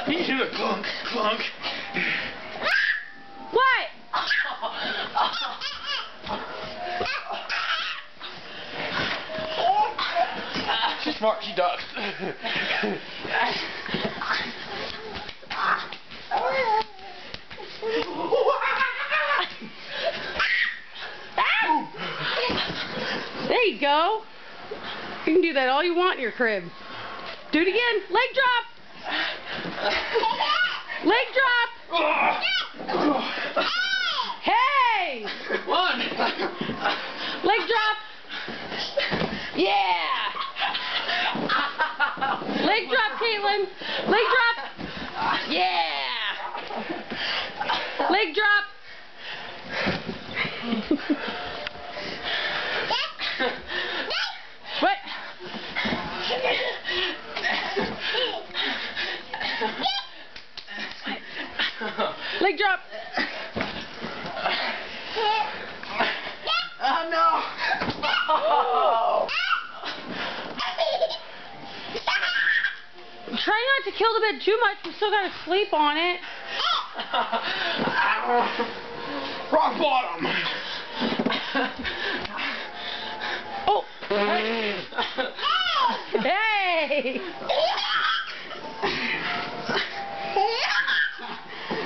You do a clunk, clunk. What? She's smart, she ducks. There you go. You can do that all you want in your crib. Do it again. Leg drop. Leg drop. Hey. One. Leg drop. Yeah. Leg drop, Caitlin. Leg drop. Yeah. Leg drop. What? Leg drop. Oh no. Try not to kill the bed too much. We still gotta sleep on it. Rock bottom. Oh. Hey.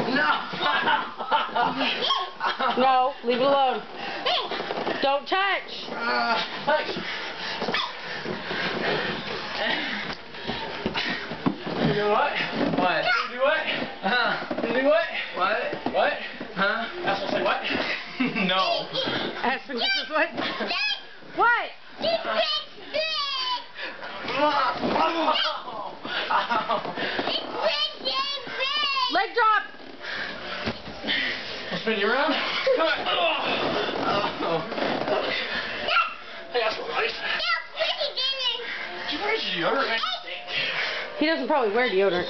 No. No, leave it alone. Don't touch. You know what? What? You do what? You do what? What? What? Huh? Aspen say what? No. Aspen just says what? What? Leg drop. I'll spin you around. Come on. Hey, that's nice. Where's your deodorant? He doesn't probably wear deodorant.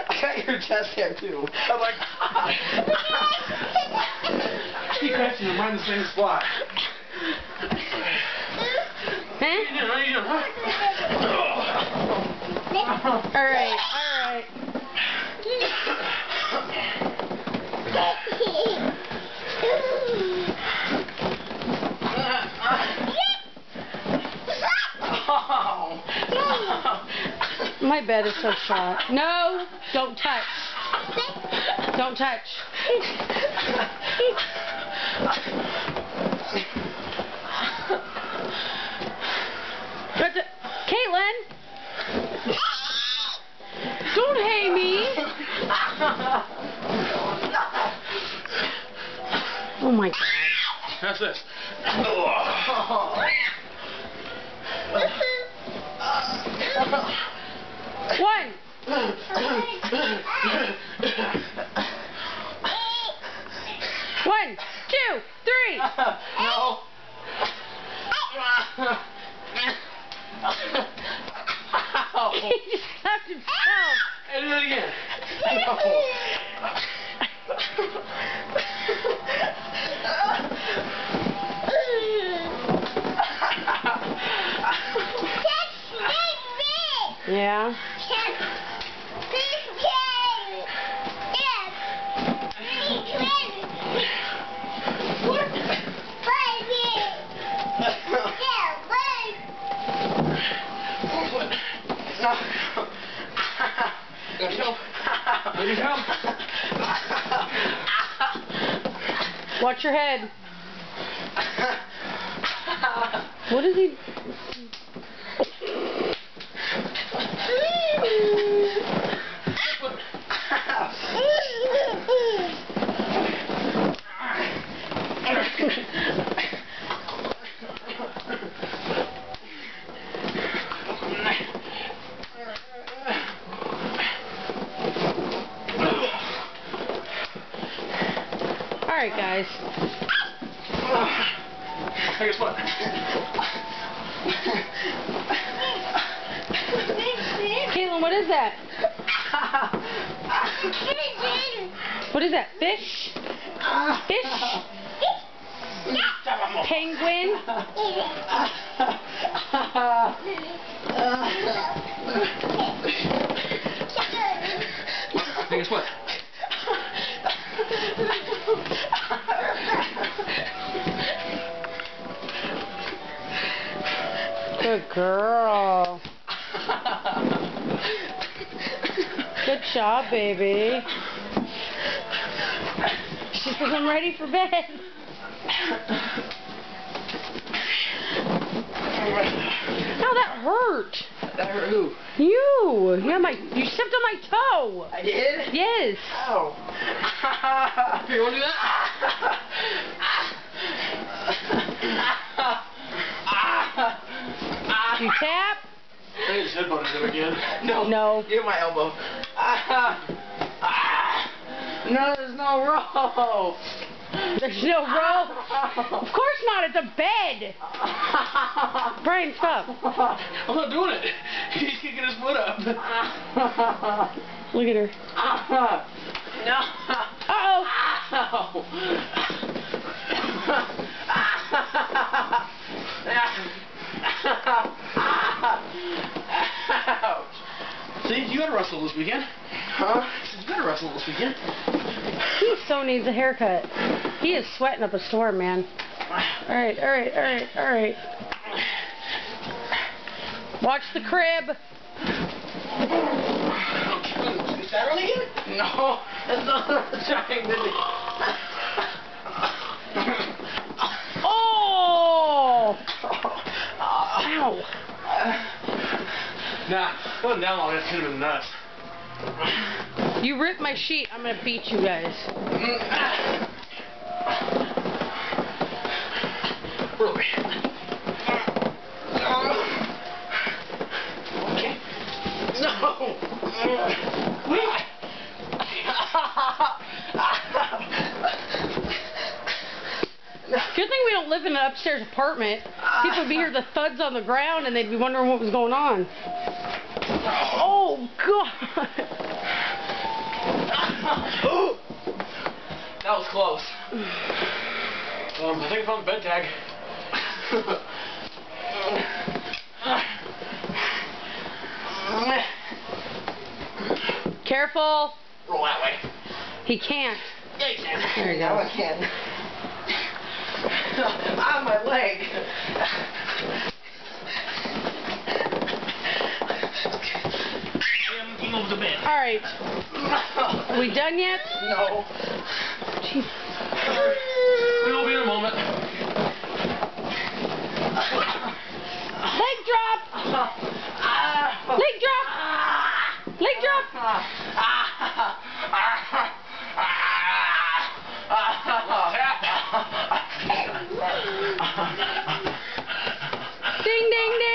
I got your chest hair too. I'm like, keep catching them right in the same spot. Huh? What are you doing? Huh? Alright. My bed is so shot. No, don't touch. Don't touch. Caitlin! Don't hate me! Oh my god. That's this. One. One, 2, 3. No. He just slapped himself. Hey, do it again. Yeah. Watch your head. What is he? Alright, guys. Hey, guess what? Caitlin, what is that? What is that? Fish? Fish? Penguin? Good girl. Good job, baby. She says, I'm ready for bed. No, that hurt. That hurt who? You. Yeah, you stepped on my toe. I did? Yes. Ow. Here, you want to do that? You tap? I just headbutted him again. No. No. Give my elbow. No, there's no rope. There's no rope. Of course not. It's a bed. Brian, stop. I'm not doing it. He's kicking his foot up. Look at her. No. Uh-oh. Ouch. See, you gotta wrestle this weekend. Huh? You gotta wrestle this weekend. He so needs a haircut. He is sweating up a storm, man. Alright, alright, alright, alright. Watch the crib. Is that really good? No, that's not what I'm trying to do. Oh! Ow. Nah, going down long, that's kind of nuts. You ripped my sheet. I'm gonna beat you guys. Really? Okay. No! Wait! Good thing we don't live in an upstairs apartment. People would be hearing the thuds on the ground and they'd be wondering what was going on. Oh, God! That was close. I think I found the bed tag. Careful. Roll that way. He can't. Yeah, you can. There you go. Now I can. Ah, my leg. I'm over the bed. Alright. Are we done yet? No. Jeez. We'll be in a moment. Leg drop! Leg drop! Leg drop! Ding, ding, ding!